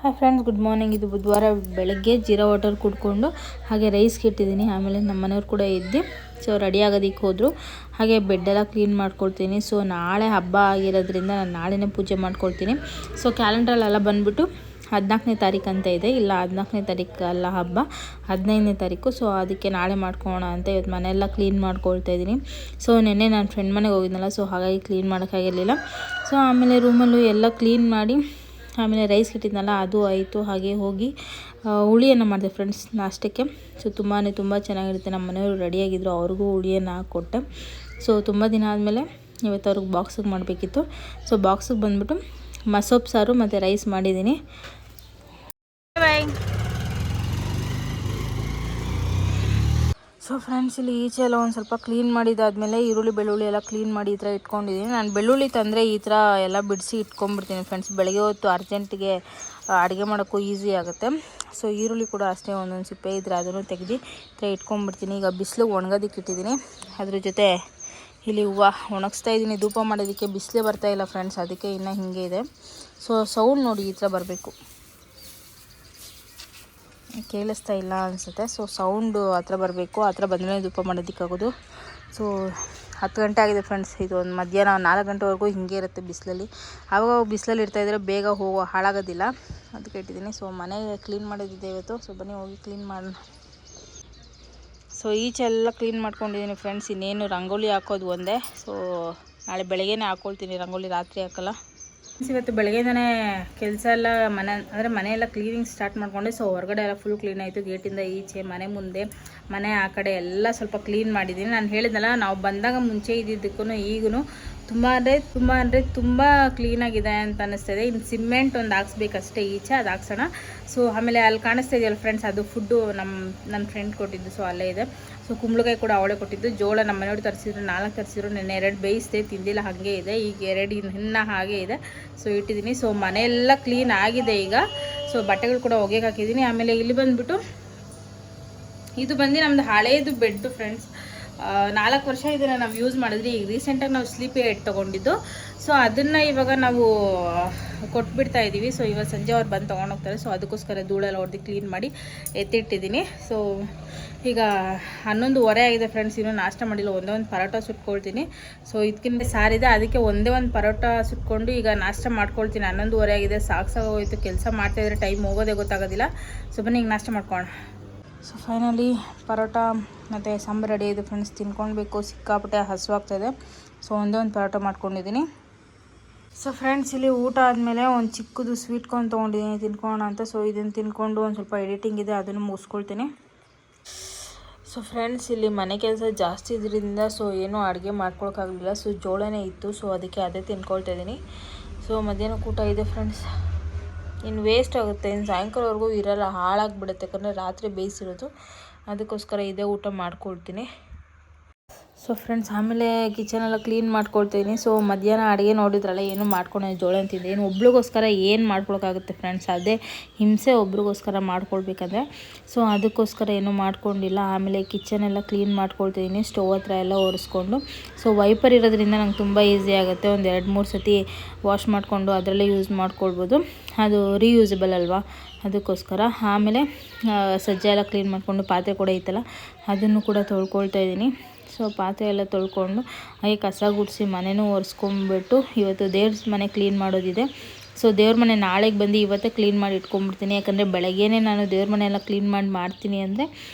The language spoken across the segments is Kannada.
Hi friends, good morning. ಇದು ಬುಧವಾರ ಬೆಳಗ್ಗೆ ಜೀರಾ ವಾಟರ್ ಕುಡ್ಕೊಂಡು ಹಾಗೆ ರೈಸ್ಗೆ ಇಟ್ಟಿದ್ದೀನಿ. ಆಮೇಲೆ ನಮ್ಮ ಮನೆಯವ್ರು ಕೂಡ ಎದ್ದು ರೆಡಿ ಆಗೋದಕ್ಕೆ ಹೋದರು. ಹಾಗೆ ಬೆಡ್ಡೆಲ್ಲ ಕ್ಲೀನ್ ಮಾಡ್ಕೊಳ್ತೀನಿ. ನಾಳೆ ಹಬ್ಬ ಆಗಿರೋದ್ರಿಂದ ನಾನು ನಾಳೆನೇ ಪೂಜೆ ಮಾಡ್ಕೊಳ್ತೀನಿ. ಕ್ಯಾಲೆಂಡ್ರಲ್ಲೆಲ್ಲ ಬಂದುಬಿಟ್ಟು 14ನೇ ತಾರೀಕು ಅಂತ ಇದೆ. ಇಲ್ಲ, 14ನೇ ತಾರೀಕು ಅಲ್ಲ ಹಬ್ಬ, 15ನೇ ತಾರೀಕು. ಅದಕ್ಕೆ ನಾಳೆ ಮಾಡ್ಕೊಳ್ಳೋಣ ಅಂತ ಇವತ್ತು ಮನೆಯೆಲ್ಲ ಕ್ಲೀನ್ ಮಾಡ್ಕೊಳ್ತಾ ಇದ್ದೀನಿ. ನೆನ್ನೆ ನಾನು ಫ್ರೆಂಡ್ ಮನೆಗೆ ಹೋಗಿದ್ನಲ್ಲ, ಹಾಗಾಗಿ ಕ್ಲೀನ್ ಮಾಡೋಕ್ಕಾಗಿರಲಿಲ್ಲ. ಆಮೇಲೆ ರೂಮಲ್ಲೂ ಎಲ್ಲ ಕ್ಲೀನ್ ಮಾಡಿ ಆಮೇಲೆ ರೈಸ್ ಇಟ್ಟಿದ್ನಲ್ಲ ಅದು ಆಯಿತು. ಹಾಗೆ ಹೋಗಿ ಹುಳಿಯನ್ನು ಮಾಡಿದೆ ಫ್ರೆಂಡ್ಸ್ ನಾಷ್ಟಕ್ಕೆ. ತುಂಬ ಚೆನ್ನಾಗಿರುತ್ತೆ. ನಮ್ಮ ಮನೆಯವರು ರೆಡಿಯಾಗಿದ್ದರು, ಅವ್ರಿಗೂ ಹುಳಿಯನ್ನು ಹಾಕ್ಕೊಟ್ಟೆ. ತುಂಬ ದಿನ ಆದಮೇಲೆ ಇವತ್ತು ಅವ್ರಿಗೆ ಬಾಕ್ಸಿಗೆ ಮಾಡಬೇಕಿತ್ತು. ಬಾಕ್ಸಿಗೆ ಬಂದುಬಿಟ್ಟು ಮಸೊಪ್ಪು ಸಾರು ಮತ್ತು ರೈಸ್ ಮಾಡಿದ್ದೀನಿ. ಫ್ರೆಂಡ್ಸ್, ಇಲ್ಲಿ ಈಚೆ ಎಲ್ಲ ಒಂದು ಸ್ವಲ್ಪ ಕ್ಲೀನ್ ಮಾಡಿದಾದ್ಮೇಲೆ ಈರುಳ್ಳಿ ಬೆಳ್ಳುಳ್ಳಿ ಎಲ್ಲ ಕ್ಲೀನ್ ಮಾಡಿ ಈ ಥರ ಇಟ್ಕೊಂಡಿದ್ದೀನಿ. ನಾನು ಬೆಳ್ಳುಳ್ಳಿ ತಂದರೆ ಈ ಥರ ಎಲ್ಲ ಬಿಡಿಸಿ ಇಟ್ಕೊಂಡ್ಬಿಡ್ತೀನಿ ಫ್ರೆಂಡ್ಸ್. ಬೆಳಗ್ಗೆ ಹೊತ್ತು ಅರ್ಜೆಂಟಿಗೆ ಅಡುಗೆ ಮಾಡೋಕ್ಕೂ ಈಸಿ ಆಗುತ್ತೆ. ಈರುಳ್ಳಿ ಕೂಡ ಅಷ್ಟೇ, ಒಂದೊಂದು ಸಿಪ್ಪೆ ಇದ್ದರೆ ಅದನ್ನು ತೆಗೆದು ಈ ಥರ ಇಟ್ಕೊಂಡ್ಬಿಡ್ತೀನಿ. ಈಗ ಬಿಸಿಲಿಗೆ ಒಣಗೋದಕ್ಕೆ ಇಟ್ಟಿದ್ದೀನಿ. ಅದ್ರ ಜೊತೆ ಇಲ್ಲಿ ಹೂವು ಒಣಗಿಸ್ತಾ ಇದ್ದೀನಿ. ಧೂಪ ಮಾಡೋದಕ್ಕೆ ಬಿಸಿಲೇ ಬರ್ತಾಯಿಲ್ಲ ಫ್ರೆಂಡ್ಸ್, ಅದಕ್ಕೆ ಇನ್ನೂ ಹೀಗೆ ಇದೆ. ಸೌಂಡ್ ನೋಡಿ ಈ ಥರ ಬರಬೇಕು, ಕೇಳಿಸ್ತಾ ಇಲ್ಲ ಅನಿಸುತ್ತೆ. ಸೌಂಡು ಆ ಥರ ಬರಬೇಕು. ಆ ಥರ ಬಂದರೆ ಧೂಪ ಮಾಡೋದಕ್ಕಾಗೋದು. 10 ಗಂಟೆ ಆಗಿದೆ ಫ್ರೆಂಡ್ಸ್. ಇದು ಒಂದು ಮಧ್ಯಾಹ್ನ 4 ಗಂಟೆವರೆಗೂ ಹಿಂಗೆ ಇರುತ್ತೆ ಬಿಸಿಲಲ್ಲಿ. ಆವಾಗ ಬಿಸಿಲಲ್ಲಿ ಇರ್ತಾಯಿದ್ರೆ ಬೇಗ ಹಾಳಾಗೋದಿಲ್ಲ, ಅದಕ್ಕೆ ಇಟ್ಟಿದ್ದೀನಿ. ಮನೆ ಕ್ಲೀನ್ ಮಾಡೋದಿದೆ ಇವತ್ತು. ಬನ್ನಿ ಹೋಗಿ ಕ್ಲೀನ್ ಮಾಡೋಣ. ಈಚೆ ಎಲ್ಲ ಕ್ಲೀನ್ ಮಾಡ್ಕೊಂಡಿದ್ದೀನಿ ಫ್ರೆಂಡ್ಸ್. ಇನ್ನೇನು ರಂಗೋಲಿ ಹಾಕೋದು ಒಂದೇ. ನಾಳೆ ಬೆಳಗ್ಗೆನೇ ಹಾಕ್ಕೊಳ್ತೀನಿ ರಂಗೋಲಿ, ರಾತ್ರಿ ಹಾಕಲ್ಲ. ಇವತ್ತು ಬೆಳಗ್ಗೆನೇ ಕೆಲಸ ಎಲ್ಲ ಮನೆಯೆಲ್ಲ ಕ್ಲೀನಿಂಗ್ ಸ್ಟಾರ್ಟ್ ಮಾಡಿಕೊಂಡೆ. ಹೊರಗಡೆ ಎಲ್ಲ ಫುಲ್ ಕ್ಲೀನ್ ಆಯಿತು. ಗೇಟಿಂದ ಈಚೆ, ಮನೆ ಮುಂದೆ, ಮನೆ ಆ ಕಡೆ ಎಲ್ಲ ಸ್ವಲ್ಪ ಕ್ಲೀನ್ ಮಾಡಿದ್ದೀನಿ. ನಾನು ಹೇಳಿದ್ನಲ್ಲ, ನಾವು ಬಂದಾಗ ಮುಂಚೆ ಇದ್ದಿದ್ದಕ್ಕೂ ಈಗೂ ತುಂಬ ಕ್ಲೀನಾಗಿದೆ ಅಂತ ಅನ್ನಿಸ್ತಾಯಿದೆ. ಇನ್ನು ಸಿಮೆಂಟ್ ಒಂದು ಹಾಕ್ಸ್ಬೇಕಷ್ಟೇ ಈಚೆ, ಅದು ಹಾಕ್ಸೋಣ. ಆಮೇಲೆ ಅಲ್ಲಿ ಕಾಣಿಸ್ತಾ ಇದೆಯಲ್ಲ ಫ್ರೆಂಡ್ಸ್, ಅದು ಫುಡ್ಡು ನನ್ನ ಫ್ರೆಂಡ್ ಕೊಟ್ಟಿದ್ದು. ಅಲ್ಲೇ ಇದೆ. ಕುಂಬಳಕಾಯಿ ಕೂಡ ಅವಳೇ ಕೊಟ್ಟಿದ್ದು. ಜೋಳ ನಮ್ಮ ಮನೆಯವ್ರು ತರಿಸಿದ್ರು, 4 ತರಿಸಿದ್ರು. ನೆನ್ನೆ 2 ಬೇಯಿಸಿದೆ, ತಿಂದಿಲ್ಲ, ಹಾಗೆ ಇದೆ. ಈಗ 2 ಇನ್ನೂ ಹಾಗೆ ಇದೆ. ಇಟ್ಟಿದ್ದೀನಿ. ಮನೆಯೆಲ್ಲ ಕ್ಲೀನ್ ಆಗಿದೆ ಈಗ. ಬಟ್ಟೆಗಳು ಕೂಡ ಒಗೆಗೆ ಹಾಕಿದ್ದೀನಿ. ಆಮೇಲೆ ಇಲ್ಲಿ ಬಂದುಬಿಟ್ಟು ಇದು ನಮ್ಮದು ಹಳೇದು ಬೆಡ್ಡು ಫ್ರೆಂಡ್ಸ್. 4 ವರ್ಷ ಇದನ್ನು ನಾವು ಯೂಸ್ ಮಾಡಿದ್ರಿ. ಈಗ ರೀಸೆಂಟಾಗಿ ನಾವು ಸ್ಲೀಪಿ ಹೆಡ್ ತೊಗೊಂಡಿದ್ದು. ಅದನ್ನು ಇವಾಗ ನಾವು ಕೊಟ್ಬಿಡ್ತಾ ಇದ್ದೀವಿ. ಇವಾಗ ಸಂಜೆ ಅವ್ರು ಬಂದು ತೊಗೊಂಡೋಗ್ತಾರೆ. ಅದಕ್ಕೋಸ್ಕರ ಧೂಳೆಲ್ಲ ಹೊಡೆದು ಕ್ಲೀನ್ ಮಾಡಿ ಎತ್ತಿಟ್ಟಿದ್ದೀನಿ. ಈಗ 11:15 ಆಗಿದೆ ಫ್ರೆಂಡ್ಸ್. ಇನ್ನೂ ನಾಷ್ಟ ಮಾಡಿಲ್ಲ. ಒಂದೇ ಒಂದು ಪರೋಟ ಸುಟ್ಕೊಳ್ತೀನಿ. ಇದಕ್ಕಿಂತ ಸಾರಿದೆ, ಅದಕ್ಕೆ ಒಂದೇ ಒಂದು ಪರೋಟ ಸುಟ್ಕೊಂಡು ಈಗ ನಾಷ್ಟ ಮಾಡ್ಕೊಳ್ತೀನಿ. 11:15 ಆಗಿದೆ. ಸಾಕಾಗೋಯ್ತು. ಕೆಲಸ ಮಾಡ್ತಾಯಿದ್ರೆ ಟೈಮ್ ಹೋಗೋದೇ ಗೊತ್ತಾಗೋದಿಲ್ಲ. ಬನ್ನಿ ಈಗ ನಾಷ್ಟ ಮಾಡ್ಕೊಳ್ಳೋಣ. ಫೈನಲಿ ಪರೋಟ ಮತ್ತು ಸಾಂಬಾರು ರೆಡಿ ಇದೆ ಫ್ರೆಂಡ್ಸ್. ತಿನ್ಕೊಳ್ಬೇಕು, ಸಿಕ್ಕಾಪಟ್ಟೆ ಹಸುವಾಗ್ತಾಯಿದೆ. ಒಂದೇ ಒಂದು ಪರೋಟ ಮಾಡ್ಕೊಂಡಿದ್ದೀನಿ. ಫ್ರೆಂಡ್ಸ್, ಇಲ್ಲಿ ಊಟ ಆದಮೇಲೆ ಒಂದು ಚಿಕ್ಕದು ಸ್ವೀಟ್ ಕಾರ್ನ್ ತೊಗೊಂಡಿದ್ದೀನಿ ತಿನ್ಕೊಳ್ಳೋಣ ಅಂತ. ಇದನ್ನು ತಿನ್ಕೊಂಡು ಒಂದು ಸ್ವಲ್ಪ ಎಡಿಟಿಂಗ್ ಇದೆ, ಅದನ್ನು ಮುಗಿಸ್ಕೊಳ್ತೀನಿ. ಫ್ರೆಂಡ್ಸ್, ಇಲ್ಲಿ ಮನೆ ಕೆಲಸ ಜಾಸ್ತಿ ಇದರಿಂದ ಏನೂ ಅಡುಗೆ ಮಾಡ್ಕೊಳಕ್ಕಾಗಲಿಲ್ಲ. ಜೋಳನೇ ಇತ್ತು. ಅದಕ್ಕೆ ಅದೇ ತಿನ್ಕೊಳ್ತಾ ಇದ್ದೀನಿ. ಮಧ್ಯಾಹ್ನ ಊಟ ಇದೆ ಫ್ರೆಂಡ್ಸ್. ಇನ್ನು ವೇಸ್ಟ್ ಆಗುತ್ತೆ, ಇನ್ನು ಸಾಯಂಕಾಲವರೆಗೂ ಇರೋಲ್ಲ, ಹಾಳಾಗಿಬಿಡುತ್ತೆ. ಯಾಕಂದರೆ ರಾತ್ರಿ ಬೇಯಿಸಿರೋದು, ಅದಕ್ಕೋಸ್ಕರ ಇದೇ ಊಟ ಮಾಡ್ಕೊಳ್ತೀನಿ. ಫ್ರೆಂಡ್ಸ್, ಆಮೇಲೆ ಕಿಚನೆಲ್ಲ ಕ್ಲೀನ್ ಮಾಡ್ಕೊಳ್ತೀನಿ. ಮಧ್ಯಾಹ್ನ ಅಡುಗೆ ನೋಡಿದ್ರಲ್ಲ, ಏನು ಮಾಡ್ಕೊಂಡು ಜೋಳ ಅಂತಿದ್ದೆ. ಏನು ಒಬ್ಳಿಗೋಸ್ಕರ ಏನು ಮಾಡ್ಕೊಳಕ್ಕಾಗುತ್ತೆ ಫ್ರೆಂಡ್ಸ್, ಅದೇ ಹಿಂಸೆ ಒಬ್ರಿಗೋಸ್ಕರ ಮಾಡ್ಕೊಳ್ಬೇಕಂದ್ರೆ. ಅದಕ್ಕೋಸ್ಕರ ಏನೂ ಮಾಡ್ಕೊಂಡಿಲ್ಲ. ಆಮೇಲೆ ಕಿಚನೆಲ್ಲ ಕ್ಲೀನ್ ಮಾಡ್ಕೊಳ್ತಿದ್ದೀನಿ, ಸ್ಟವ್ ಹತ್ರ ಎಲ್ಲ ಒರೆಸ್ಕೊಂಡು. ವೈಪರ್ ಇರೋದ್ರಿಂದ ನಂಗೆ ತುಂಬ ಈಸಿ ಆಗುತ್ತೆ. ಒಂದು 2-3 ಸತಿ ವಾಶ್ ಮಾಡಿಕೊಂಡು ಅದರಲ್ಲೇ ಯೂಸ್ ಮಾಡ್ಕೊಳ್ಬೋದು. ಅದು ರೀಯೂಸಬಲ್ ಅಲ್ವಾ, ಅದಕ್ಕೋಸ್ಕರ. ಆಮೇಲೆ ಸಜ್ಜೆ ಎಲ್ಲ ಕ್ಲೀನ್ ಮಾಡಿಕೊಂಡು, ಪಾತ್ರೆ ಕೂಡ ಇತ್ತಲ್ಲ ಅದನ್ನು ಕೂಡ ತೊಳ್ಕೊಳ್ತಾ ಇದ್ದೀನಿ. ಪಾತ್ರೆ ಎಲ್ಲ ತೊಳ್ಕೊಂಡು ಹಾಗೆ ಕಸ ಗುಡಿಸಿ ಮನೆಯೂ ಒರೆಸ್ಕೊಂಡ್ಬಿಟ್ಟು ಇವತ್ತು ದೇವ್ರ ಮನೆ ಕ್ಲೀನ್ ಮಾಡೋದಿದೆ. ದೇವ್ರ ಮನೆ ನಾಳೆಗೆ ಬಂದು ಇವತ್ತೇ ಕ್ಲೀನ್ ಮಾಡಿ ಇಟ್ಕೊಂಡ್ಬಿಡ್ತೀನಿ. ಯಾಕಂದರೆ ಬೆಳಗ್ಗೆನೇ ನಾನು ದೇವ್ರ ಮನೆ ಎಲ್ಲ ಕ್ಲೀನ್ ಮಾಡ್ತೀನಿ ಅಂದರೆ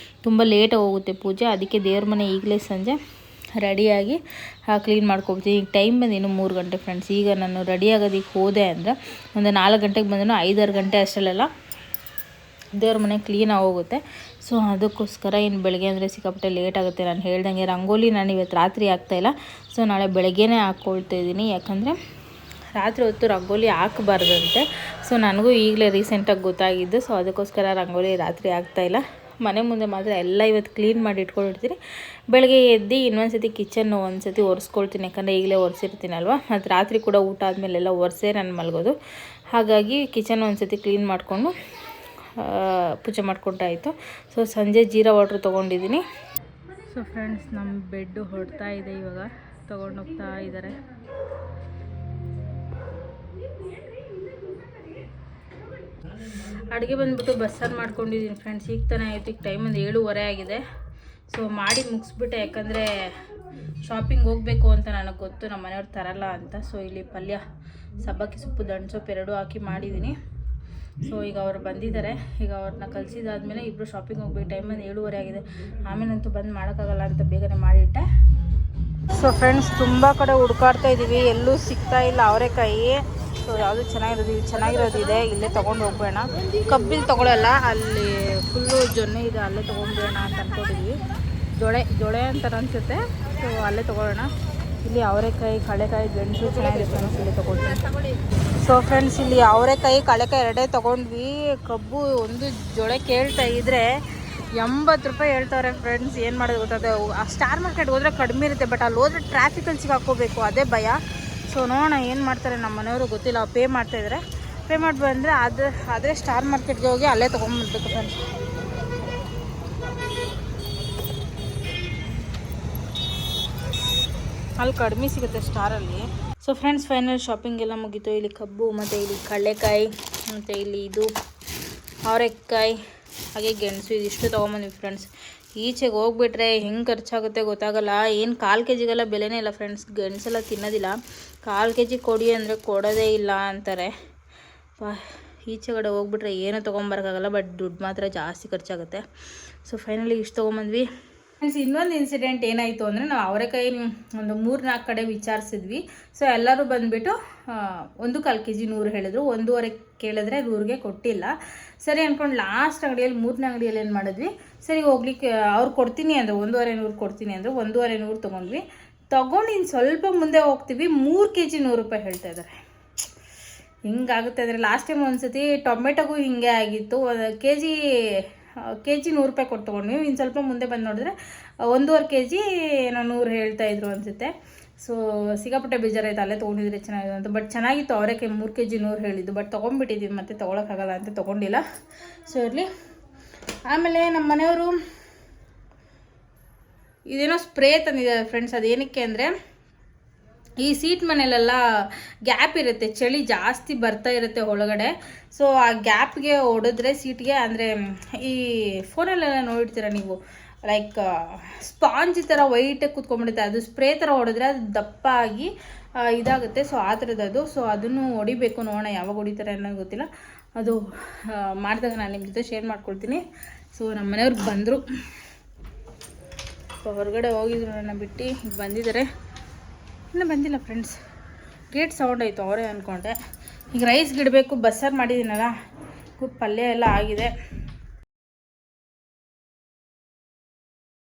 ತುಂಬ ಲೇಟಾಗಿ ಹೋಗುತ್ತೆ ಪೂಜೆ. ಅದಕ್ಕೆ ದೇವ್ರ ಮನೆ ಈಗಲೇ ಸಂಜೆ ರೆಡಿಯಾಗಿ ಕ್ಲೀನ್ ಮಾಡ್ಕೊಳ್ತೀನಿ. ಈಗ ಟೈಮ್ ಬಂದು ಇನ್ನೂ 3 ಗಂಟೆ ಫ್ರೆಂಡ್ಸ್. ಈಗ ನಾನು ರೆಡಿ ಆಗೋದಕ್ಕೆ ಹೋದೆ ಅಂದರೆ ಒಂದು 4 ಗಂಟೆಗೆ ಬಂದರೂ 5-6 ಗಂಟೆ ಅಷ್ಟರಲ್ಲೆಲ್ಲ ದೇವ್ರ ಮನೆ ಕ್ಲೀನಾಗಿ ಹೋಗುತ್ತೆ. ಅದಕ್ಕೋಸ್ಕರ ಇನ್ನು ಬೆಳಗ್ಗೆ ಅಂದರೆ ಸಿಕ್ಕಾಪಟ್ಟೆ ಲೇಟ್ ಆಗುತ್ತೆ. ನಾನು ಹೇಳ್ದಂಗೆ ರಂಗೋಲಿ ನಾನು ಇವತ್ತು ರಾತ್ರಿ ಹಾಕ್ತಾಯಿಲ್ಲ. ನಾಳೆ ಬೆಳಗ್ಗೆನೇ ಹಾಕ್ಕೊಳ್ತಾ ಇದ್ದೀನಿ. ಯಾಕಂದರೆ ರಾತ್ರಿ ಹೊತ್ತು ರಂಗೋಲಿ ಹಾಕಬಾರ್ದಂತೆ. ನನಗೂ ಈಗಲೇ ರೀಸೆಂಟಾಗಿ ಗೊತ್ತಾಗಿದ್ದು. ಅದಕ್ಕೋಸ್ಕರ ರಂಗೋಲಿ ರಾತ್ರಿ ಹಾಕ್ತಾಯಿಲ್ಲ. ಮನೆ ಮುಂದೆ ಮಾತ್ರ ಎಲ್ಲ ಇವತ್ತು ಕ್ಲೀನ್ ಮಾಡಿ ಇಟ್ಕೊಂಡಿರ್ತೀನಿ. ಬೆಳಗ್ಗೆ ಎದ್ದು ಇನ್ನೊಂದು ಸತಿ ಕಿಚನ್ ಒಂದು ಸತಿ ಒರೆಸ್ಕೊಳ್ತೀನಿ. ಯಾಕಂದರೆ ಈಗಲೇ ಒರೆಸಿರ್ತೀನಲ್ವ, ಮತ್ತು ರಾತ್ರಿ ಕೂಡ ಊಟ ಆದಮೇಲೆಲ್ಲ ಒರೆಸೇ ನಾನು ಮಲಗೋದು. ಹಾಗಾಗಿ ಕಿಚನ್ ಒಂದು ಸತಿ ಕ್ಲೀನ್ ಮಾಡಿಕೊಂಡು ಪೂಜೆ ಮಾಡ್ಕೊಂಡಾಯಿತು. ಸಂಜೆ ಜೀರಾ ವಾಟ್ರ್ ತೊಗೊಂಡಿದ್ದೀನಿ. ಫ್ರೆಂಡ್ಸ್, ನಮ್ಮ ಬೆಡ್ಡು ಹೊಡ್ತಾ ಇದೆ. ಇವಾಗ ತೊಗೊಂಡೋಗ್ತಾ ಇದ್ದಾರೆ. ಅಡುಗೆ ಬಂದುಬಿಟ್ಟು ಬಸ್ಸಾರು ಮಾಡ್ಕೊಂಡಿದ್ದೀನಿ ಫ್ರೆಂಡ್ಸ್. ಈಗ ತಾನೇ ಆಯಿತು. ಈಗ ಟೈಮ್ ಒಂದು 7:15 ಆಗಿದೆ. ಸೊ ಮಾಡಿ ಮುಗಿಸ್ಬಿಟ್ಟೆ, ಯಾಕಂದರೆ ಶಾಪಿಂಗ್ ಹೋಗಬೇಕು ಅಂತ ನನಗೆ ಗೊತ್ತು, ನಮ್ಮ ಮನೆಯವ್ರು ತರಲ್ಲ ಅಂತ. ಸೊ ಇಲ್ಲಿ ಪಲ್ಯ ಸಬ್ಬಕ್ಕಿ ಸೊಪ್ಪು ದಂಟು ಎರಡೂ ಹಾಕಿ ಮಾಡಿದ್ದೀನಿ. ಸೊ ಈಗ ಅವ್ರು ಬಂದಿದ್ದಾರೆ. ಈಗ ಅವ್ರನ್ನ ಕಲಿಸಿದಾದ್ಮೇಲೆ ಇಬ್ಬರು ಶಾಪಿಂಗ್ ಹೋಗ್ಬೇಕು. ಟೈಮ್ ಒಂದು 7:15 ಆಗಿದೆ. ಆಮೇಲಂತೂ ಬಂದು ಮಾಡೋಕ್ಕಾಗಲ್ಲ ಅಂತ ಬೇಗನೆ ಮಾಡಿಟ್ಟೆ. ಸೊ ಫ್ರೆಂಡ್ಸ್, ತುಂಬ ಕಡೆ ಹುಡ್ಕಾಡ್ತಾ ಇದ್ದೀವಿ, ಎಲ್ಲೂ ಸಿಗ್ತಾ ಇಲ್ಲ ಅವರೆಕಾಯಿ. ಸೊ ಯಾವುದು ಚೆನ್ನಾಗಿರೋದಿದೆ, ಇಲ್ಲೇ ತೊಗೊಂಡು ಹೋಗ್ಬೇಡ. ಕಬ್ಬಿಲ್ ತೊಗೊಳಲ್ಲ, ಅಲ್ಲಿ ಫುಲ್ಲು ಜೊನ್ನೆ ಇದೆ, ಅಲ್ಲೇ ತೊಗೊಂಡ್ಬೇಡ ಅಂತ ಅಂದ್ಕೊಂಡಿದ್ವಿ. ಜೊಳೆ ಅಂತಾರೆ ಅನಿಸುತ್ತೆ. ಸೊ ಅಲ್ಲೇ ತೊಗೊಳ್ಳೋಣ. ಇಲ್ಲಿ ಅವರೆಕಾಯಿ, ಕಳೆಕಾಯಿ, ಗೆಣಸು ಚೆನ್ನಾಗಿದೆ ಫ್ರೆಂಡ್ಸ್, ಇಲ್ಲಿ ತೊಗೊಳ್ತೀನಿ. ಸೊ ಫ್ರೆಂಡ್ಸ್, ಇಲ್ಲಿ ಅವರೆಕಾಯಿ, ಕಳೆಕಾಯಿ ಎರಡೇ ತೊಗೊಂಡ್ವಿ. ಕಬ್ಬು ಒಂದು ಜೊಳೆ ಕೇಳ್ತಾ ಇದ್ರೆ 80 ರೂಪಾಯಿ ಹೇಳ್ತಾರೆ ಫ್ರೆಂಡ್ಸ್. ಏನು ಮಾಡೋದು ಗೊತ್ತಾದ. ಆ ಸ್ಟಾರ್ ಮಾರ್ಕೆಟ್ಗೆ ಹೋದರೆ ಕಡಿಮೆ ಇರುತ್ತೆ, ಬಟ್ ಅಲ್ಲಿ ಹೋದ್ರೆ ಟ್ರಾಫಿಕಲ್ಲಿ ಸಿಗಾಕೋಬೇಕು, ಅದೇ ಭಯ. ಸೊ ನೋಡೋಣ ಏನು ಮಾಡ್ತಾರೆ ನಮ್ಮ ಮನೆಯವರು, ಗೊತ್ತಿಲ್ಲ. ಪೇ ಮಾಡ್ತಾಯಿದ್ದಾರೆ. ಪೇ ಮಾಡಿ ಬಂದರೆ ಆದರೆ ಸ್ಟಾರ್ ಮಾರ್ಕೆಟ್ಗೆ ಹೋಗಿ ಅಲ್ಲೇ ತೊಗೊಂಡ್ಬರ್ಬೇಕು ಫ್ರೆಂಡ್ಸ್. ಅಲ್ಲಿ ಕಡಿಮೆ ಸಿಗುತ್ತೆ ಸ್ಟಾರಲ್ಲಿ. ಸೊ ಫ್ರೆಂಡ್ಸ್, ಫೈನಲ್ ಶಾಪಿಂಗ್ ಎಲ್ಲ ಮುಗೀತು. ಇಲ್ಲಿ ಕಬ್ಬು ಮತ್ತು ಇಲ್ಲಿ ಕಡಲೆಕಾಯಿ ಮತ್ತು ಇಲ್ಲಿ ಇದು ಅವರೆಕಾಯಿ ಹಾಗೆ ಗೆಣಸು ಇದಿಷ್ಟು ತೊಗೊಂಬಂದ್ವಿ ಫ್ರೆಂಡ್ಸ್. ಈಚೆಗೆ ಹೋಗ್ಬಿಟ್ರೆ ಹೆಂಗೆ ಖರ್ಚಾಗುತ್ತೆ ಗೊತ್ತಾಗಲ್ಲ. ಏನು 1/4 kgಗೆಲ್ಲ ಬೆಲೆನೇ ಇಲ್ಲ ಫ್ರೆಂಡ್ಸ್. ಗೆಣಸೆಲ್ಲ ತಿನ್ನೋದಿಲ್ಲ. 1/4 kg ಕೊಡಿ ಅಂದರೆ ಕೊಡೋದೇ ಇಲ್ಲ ಅಂತಾರೆ. ಈಚೆಗಡೆ ಹೋಗ್ಬಿಟ್ರೆ ಏನೂ ತೊಗೊಂಬರೋಕ್ಕಾಗಲ್ಲ, ಬಟ್ ದುಡ್ಡು ಮಾತ್ರ ಜಾಸ್ತಿ ಖರ್ಚಾಗುತ್ತೆ. ಸೊ ಫೈನಲಿ ಇಷ್ಟು ತೊಗೊಂಬಂದ್ವಿ ಫ್ರೆಂಡ್ಸ್. ಇನ್ನೊಂದು ಇನ್ಸಿಡೆಂಟ್ ಏನಾಯಿತು ಅಂದರೆ, ನಾವು ಅವರೆಕಾಯಿ ಒಂದು 3-4 ಕಡೆ ವಿಚಾರಿಸಿದ್ವಿ. ಸೊ ಎಲ್ಲರೂ ಬಂದುಬಿಟ್ಟು 1/4 kg 100 ಹೇಳಿದ್ರು. 1.5 ಕೇಳಿದ್ರೆ 100ಗೆ ಕೊಟ್ಟಿಲ್ಲ. ಸರಿ ಅಂದ್ಕೊಂಡು ಲಾಸ್ಟ್ ಅಂಗಡಿಯಲ್ಲಿ 3ನೇ ಅಂಗಡಿಯಲ್ಲಿ ಏನು ಮಾಡಿದ್ವಿ, ಸರಿ ಹೋಗ್ಲಿಕ್ಕೆ ಅವ್ರು ಕೊಡ್ತೀನಿ ಅಂದರೆ 1.25 ಕೊಡ್ತೀನಿ ಅಂದರೆ 1.25 ತೊಗೊಂಡ್ವಿ. ತೊಗೊಂಡು ಇನ್ನು ಸ್ವಲ್ಪ ಮುಂದೆ ಹೋಗ್ತೀವಿ, 3 kg 100 ರೂಪಾಯಿ ಹೇಳ್ತಾ ಇದ್ದಾರೆ. ಹಿಂಗಾಗುತ್ತೆ ಅಂದರೆ ಲಾಸ್ಟ್ ಟೈಮ್ ಒಂದ್ಸತಿ ಟೊಮೆಟೊಗೂ ಹಿಂಗೆ ಆಗಿತ್ತು. ಕೆಜಿ 100 ರೂಪಾಯಿ ಕೊಟ್ಟು ತೊಗೊಂಡ್ವಿ. ಇನ್ನು ಸ್ವಲ್ಪ ಮುಂದೆ ಬಂದು ನೋಡಿದ್ರೆ 1.5 kg ಏನೋ 100 ಹೇಳ್ತಾಯಿದ್ರು ಅನಿಸುತ್ತೆ. ಸೊ ಸಿಕ್ಕಾಪಟ್ಟೆ ಬೇಜಾರಾಯ್ತು, ಅಲ್ಲೇ ತೊಗೊಂಡಿದ್ರೆ ಚೆನ್ನಾಗಿದೆ ಅಂತ. ಬಟ್ ಚೆನ್ನಾಗಿತ್ತು. ಅವರೆಕಾಯಿ 3 kg 100 ಹೇಳಿದ್ದು, ಬಟ್ ತೊಗೊಂಡ್ಬಿಟ್ಟಿದ್ದೀವಿ, ಮತ್ತೆ ತೊಗೊಳಕ್ಕಾಗಲ್ಲ ಅಂತ ತೊಗೊಂಡಿಲ್ಲ. ಸೊ ಇರಲಿ. ಆಮೇಲೆ ನಮ್ಮ ಮನೆಯವರು ಇದೇನೋ ಸ್ಪ್ರೇ ತಂದಿದ್ದಾರೆ ಫ್ರೆಂಡ್ಸ್. ಅದೇನಕ್ಕೆ ಅಂದರೆ, ಈ ಸೀಟ್ ಮನೇಲೆಲ್ಲ ಗ್ಯಾಪ್ ಇರುತ್ತೆ, ಚಳಿ ಜಾಸ್ತಿ ಬರ್ತಾ ಇರುತ್ತೆ ಒಳಗಡೆ. ಸೊ ಆ ಗ್ಯಾಪ್ಗೆ ಹೊಡೆದ್ರೆ ಸೀಟ್ಗೆ, ಅಂದರೆ ಈ ಫೋನಲ್ಲೆಲ್ಲ ನೋಡಿರ್ತೀರ ನೀವು, ಲೈಕ್ ಸ್ಪಾಂಜ್ ಥರ ವೈಟಾಗಿ ಕೂತ್ಕೊಂಡ್ಬಿಡುತ್ತೆ. ಅದು ಸ್ಪ್ರೇ ಥರ ಹೊಡೆದ್ರೆ ಅದು ದಪ್ಪ ಆಗಿ ಇದಾಗುತ್ತೆ. ಸೊ ಆ ಥರದ್ದು. ಸೊ ಅದನ್ನು ಹೊಡಿಬೇಕು. ನೋಡೋಣ ಯಾವಾಗ ಹೊಡಿತಾರೆ ಅನ್ನೋದು ಗೊತ್ತಿಲ್ಲ. ಅದು ಮಾಡಿದಾಗ ನಾನು ನಿಮ್ಮ ಜೊತೆ ಶೇರ್ ಮಾಡ್ಕೊಳ್ತೀನಿ. ಸೊ ನಮ್ಮ ಮನೆಯವ್ರಿಗೆ ಬಂದರು. ಸೊ ಹೊರಗಡೆ ಹೋಗಿದ್ರು, ನನ್ನ ಬಿಟ್ಟು ಈಗ ಬಂದಿದ್ದಾರೆ. ಇನ್ನೂ ಬಂದಿಲ್ಲ ಫ್ರೆಂಡ್ಸ್. ಗೇಟ್ ಸೌಂಡ್ ಆಯಿತು, ಅವರೇ ಅಂದ್ಕೊಂಡೆ. ಈಗ ರೈಸ್ ಗಿಡಬೇಕು, ಬಸ್ಸಾರು ಮಾಡಿದ್ದೀನಲ್ಲ, ಪಲ್ಯ ಎಲ್ಲ ಆಗಿದೆ.